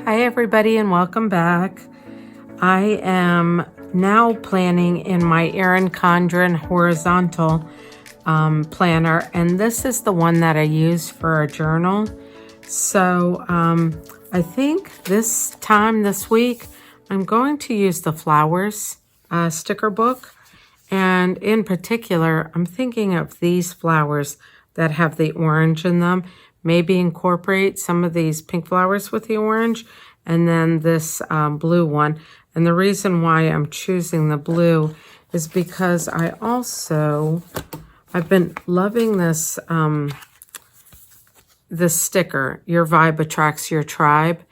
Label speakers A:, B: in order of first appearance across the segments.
A: Hi everybody and welcome back. I am now planning in my Erin Condren horizontal planner, and this is the one that I use for a journal. So I think this week I'm going to use the flowers sticker book, and in particular I'm thinking of these flowers that have the orange in them. Maybe incorporate some of these pink flowers with the orange, and then this blue one. And the reason why I'm choosing the blue is because I've been loving this this sticker, Your Vibe Attracts Your Tribe.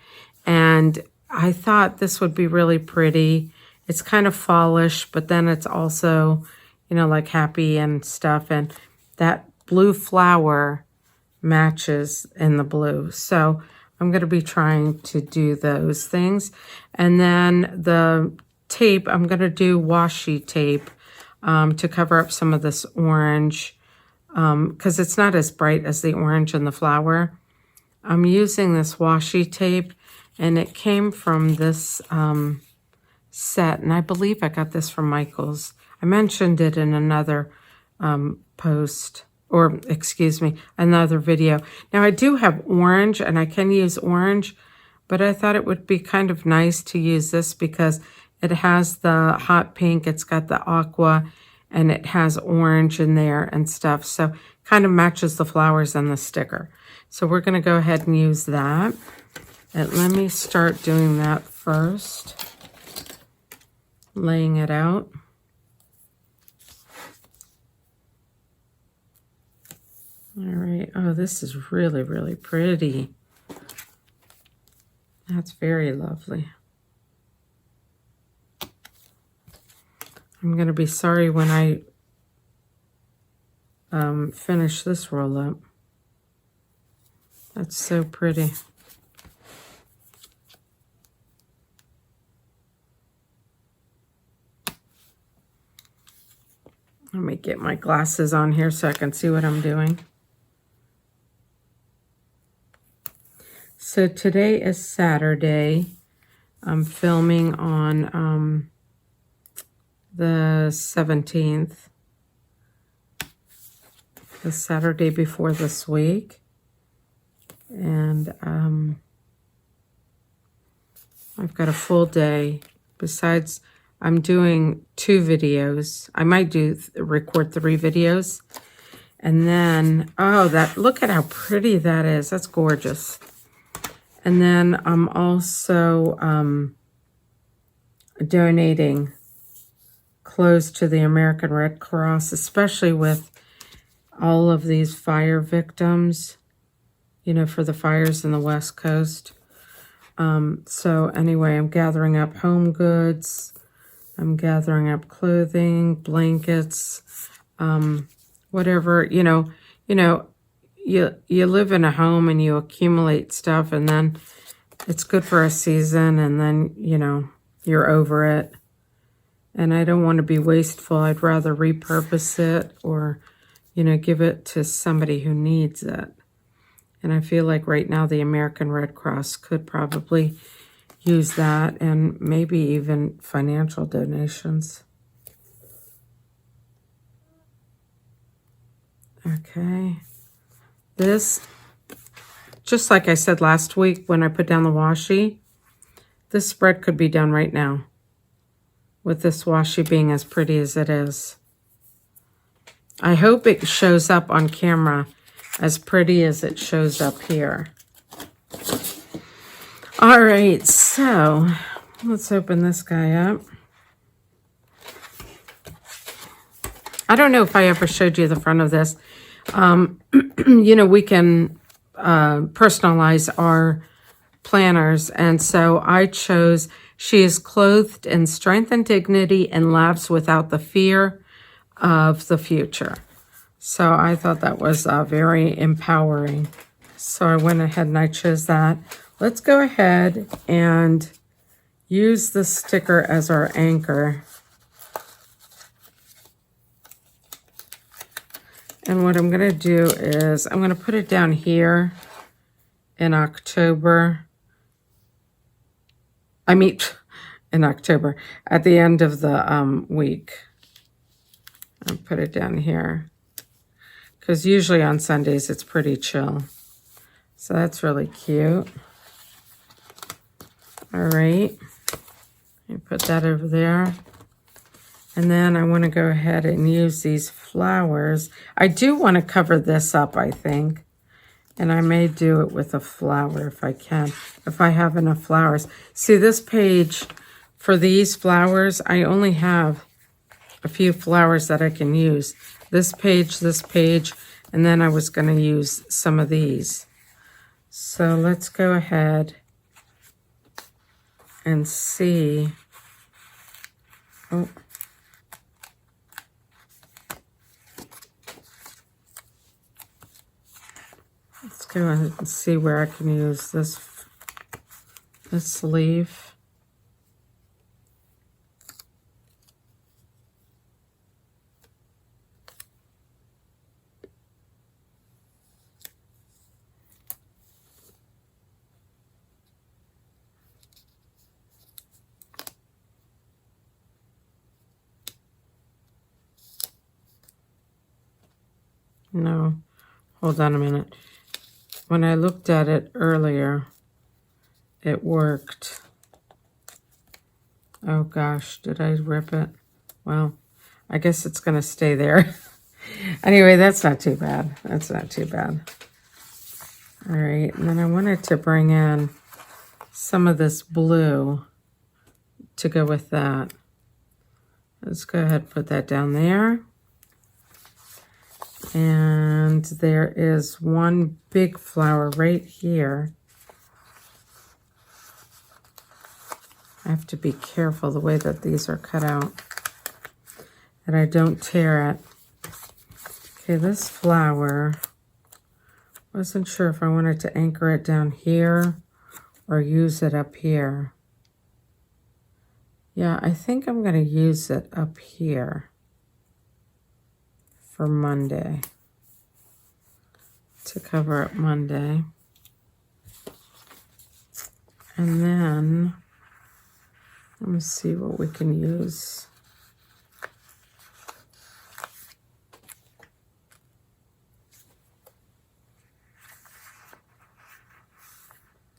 A: And I thought this would be really pretty. It's kind of fallish, but then it's also, like happy and stuff. And that blue flower matches in the blue. So I'm going to be trying to do those things. And then the tape, I'm going to do washi tape to cover up some of this orange because it's not as bright as the orange in the flower. I'm using this washi tape, and it came from this set, and I believe I got this from Michael's. I mentioned it in another post. Or, excuse me, another video. Now, I do have orange, and I can use orange, but I thought it would be kind of nice to use this because it has the hot pink, it's got the aqua, and it has orange in there and stuff. So, kind of matches the flowers and the sticker. So, we're going to go ahead and use that. And let me start doing that first. Laying it out. All right. Oh, this is really, really pretty. That's very lovely. I'm going to be sorry when I finish this roll up. That's so pretty. Let me get my glasses on here so I can see what I'm doing. So today is Saturday. I'm filming on the 17th, the Saturday before this week. And I've got a full day. Besides, I'm doing 2 videos. I might record 3 videos. And then, look at how pretty that is. That's gorgeous. And then I'm also donating clothes to the American Red Cross, especially with all of these fire victims, for the fires in the West Coast. So anyway, I'm gathering up home goods. I'm gathering up clothing, blankets, whatever, You live in a home and you accumulate stuff, and then it's good for a season, and then, you're over it. And I don't want to be wasteful. I'd rather repurpose it or, give it to somebody who needs it. And I feel like right now the American Red Cross could probably use that, and maybe even financial donations. Okay. This, just like I said last week when I put down the washi, this spread could be done right now with this washi being as pretty as it is. I hope it shows up on camera as pretty as it shows up here. All right, so let's open this guy up. I don't know if I ever showed you the front of this. We can personalize our planners. And so I chose, she is clothed in strength and dignity and laughs without the fear of the future. So I thought that was very empowering. So I went ahead and I chose that. Let's go ahead and use the sticker as our anchor. And what I'm going to do is I'm going to put it down here in October I mean, in October, at the end of the week. I'll put it down here. Because usually on Sundays it's pretty chill. So that's really cute. All right. I put that over there. And then I want to go ahead and use these flowers. I do want to cover this up, I think. And I may do it with a flower if I can, if I have enough flowers. See, this page, for these flowers, I only have a few flowers that I can use. This page, and then I was going to use some of these. So let's go ahead and see. Oh. Let's go ahead and see where I can use this leaf. No, hold on a minute. When I looked at it earlier, it worked. Oh gosh, did I rip it? Well, I guess it's going to stay there. Anyway, that's not too bad. That's not too bad. All right, and then I wanted to bring in some of this blue to go with that. Let's go ahead and put that down there. And there is one big flower right here. I have to be careful the way that these are cut out, that I don't tear it. Okay, this flower, wasn't sure if I wanted to anchor it down here or use it up here. Yeah, I think I'm going to use it up here for Monday, to cover up Monday. And then, let me see what we can use.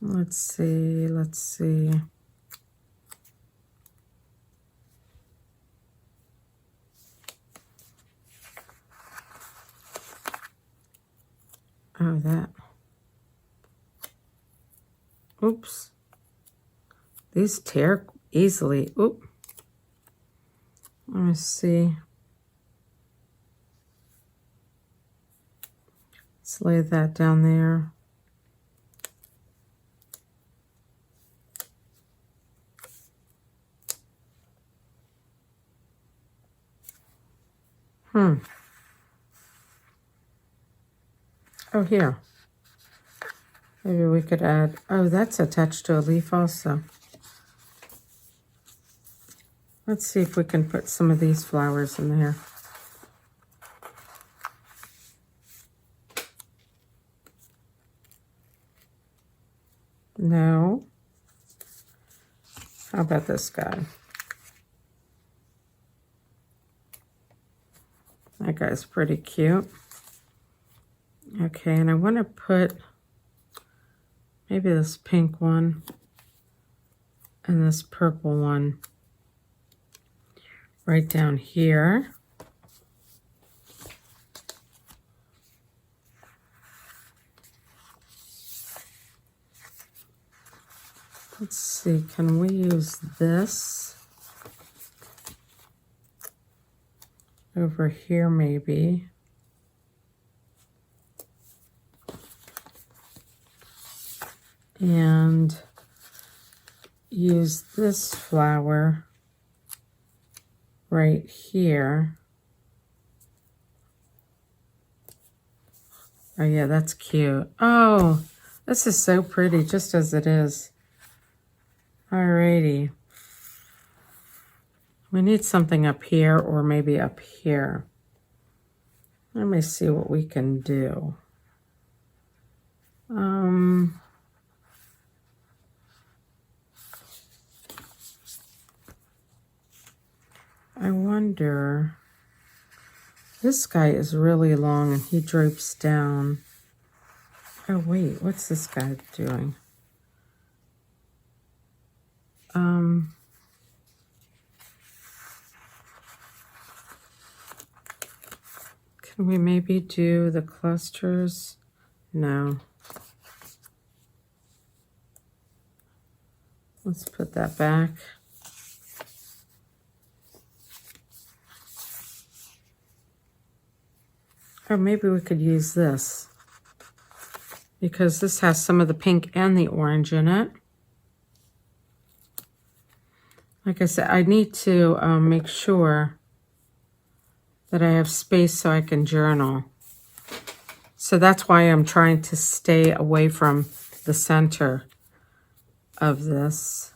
A: Let's see. Oh, that. Oops. These tear easily. Oop. Let me see. Let's lay that down there. Oh, here. Maybe we could add, oh, that's attached to a leaf also. Let's see if we can put some of these flowers in there. No. How about this guy? That guy's pretty cute. Okay, and I want to put maybe this pink one and this purple one right down here. Let's see, can we use this over here maybe? And use this flower right here. Oh yeah, that's cute. Oh, this is so pretty just as it is. Alrighty. We need something up here or maybe up here. Let me see what we can do. wonder, this guy is really long and he drapes down. Oh wait, what's this guy doing? Can we maybe do the clusters? No. Let's put that back. Or maybe we could use this, because this has some of the pink and the orange in it. Like I said, I need to make sure that I have space so I can journal. So that's why I'm trying to stay away from the center of this.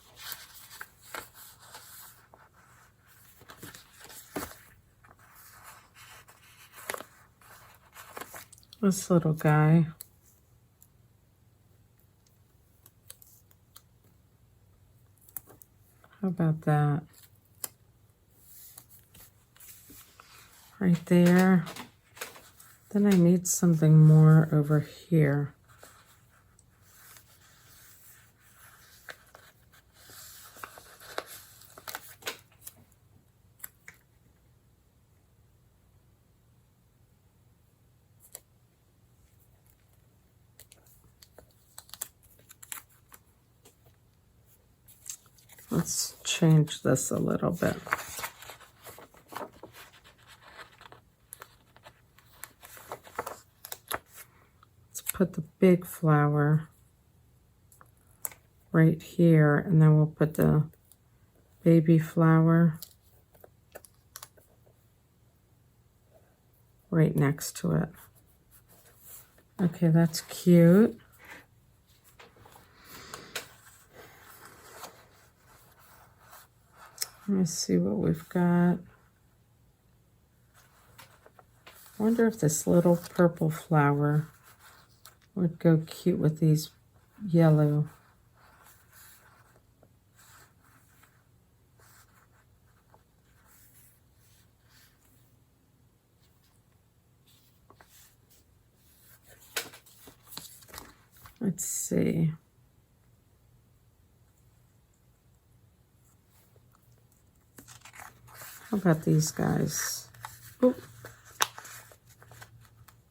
A: This little guy. How about that? Right there. Then I need something more over here. Let's change this a little bit. Let's put the big flower right here, and then we'll put the baby flower right next to it. Okay, that's cute. Let me see what we've got. I wonder if this little purple flower would go cute with these yellow. Let's see. How about these guys? Oop.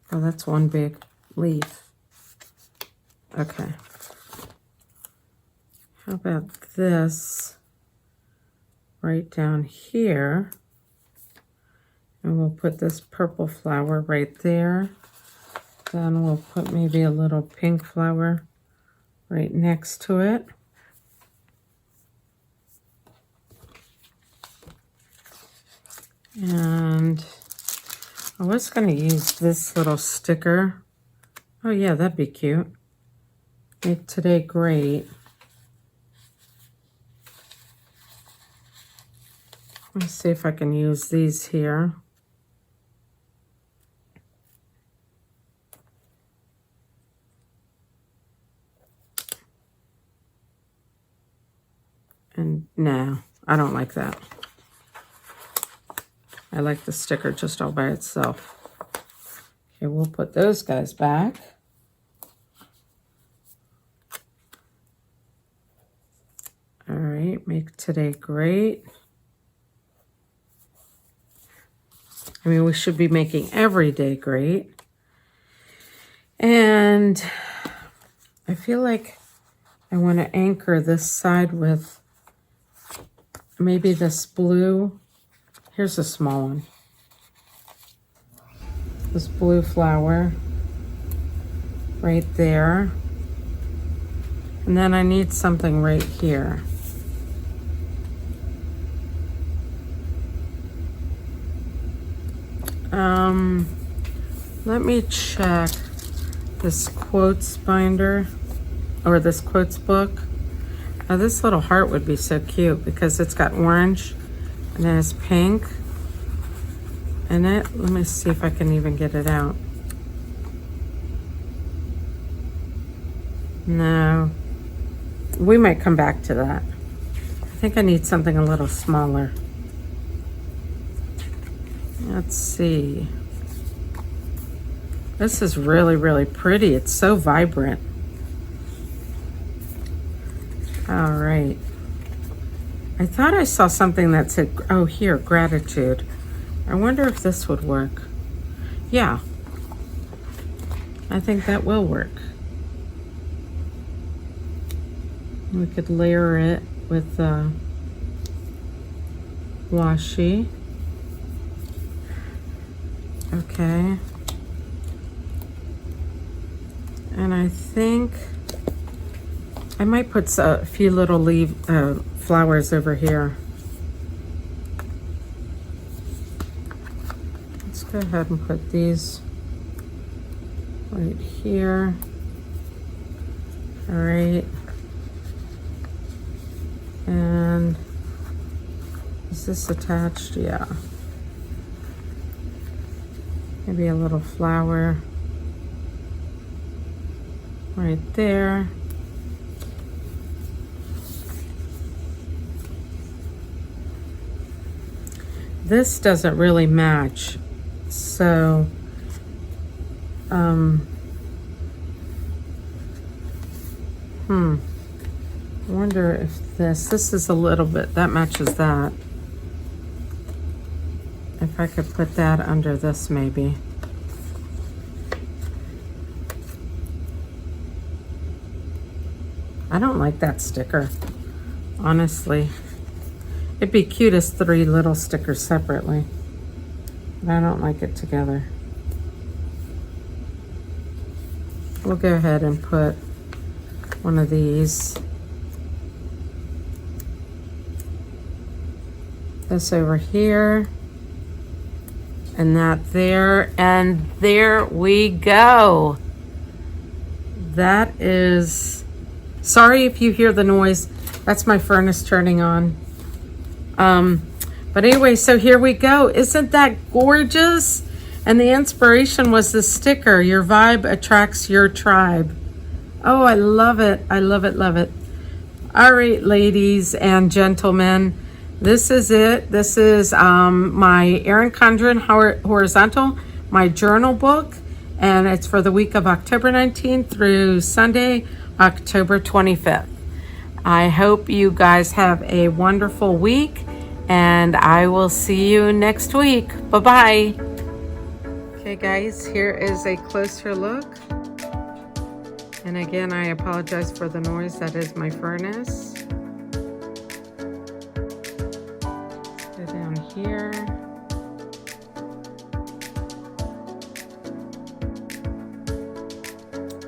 A: Oh, that's one big leaf. Okay. How about this right down here? And we'll put this purple flower right there. Then we'll put maybe a little pink flower right next to it. And I was going to use this little sticker. Oh yeah, that'd be cute. Make today great. Let's see if I can use these here. And no, I don't like that. I like the sticker just all by itself. Okay, we'll put those guys back. All right, make today great. I mean, we should be making every day great. And I feel like I want to anchor this side with maybe this blue. Here's a small one. This blue flower right there. And then I need something right here. Let me check this quotes binder or this quotes book. This little heart would be so cute because it's got orange and it has pink in it. Let me see if I can even get it out. No, we might come back to that. I think I need something a little smaller. Let's see. This is really, really pretty. It's so vibrant. All right. I thought I saw something that said, oh, here, gratitude. I wonder if this would work. Yeah. I think that will work. We could layer it with washi. Okay. And I think I might put a few little flowers over here. Let's go ahead and put these right here. All right. And is this attached? Yeah. Maybe a little flower right there. This doesn't really match, so I wonder if this is a little bit, that matches that. If I could put that under this maybe. I don't like that sticker, honestly. It'd be cute as 3 little stickers separately, but I don't like it together. We'll go ahead and put one of these. This over here. And that there. And there we go. That is... Sorry if you hear the noise. That's my furnace turning on. But anyway, so here we go. Isn't that gorgeous? And the inspiration was the sticker. Your vibe attracts your tribe. Oh, I love it. I love it, love it. All right, ladies and gentlemen, this is it. This is my Erin Condren Horizontal, my journal book, and it's for the week of October 19th through Sunday, October 25th. I hope you guys have a wonderful week, and I will see you next week. Bye-bye. Okay, guys, here is a closer look. And again, I apologize for the noise. That is my furnace. Let's go down here.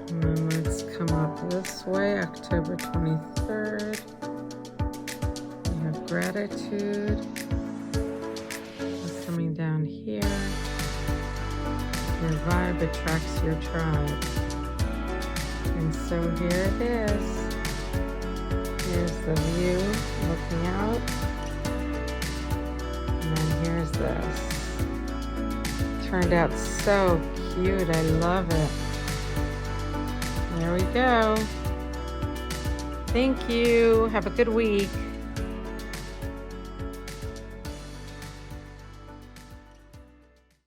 A: And then let's come up this way, October 23rd. We have gratitude. We're coming down here. Your vibe attracts your tribe. And so here it is. Here's the view looking out. And then here's this. Turned out so cute. I love it. There we go. Thank you. Have a good week.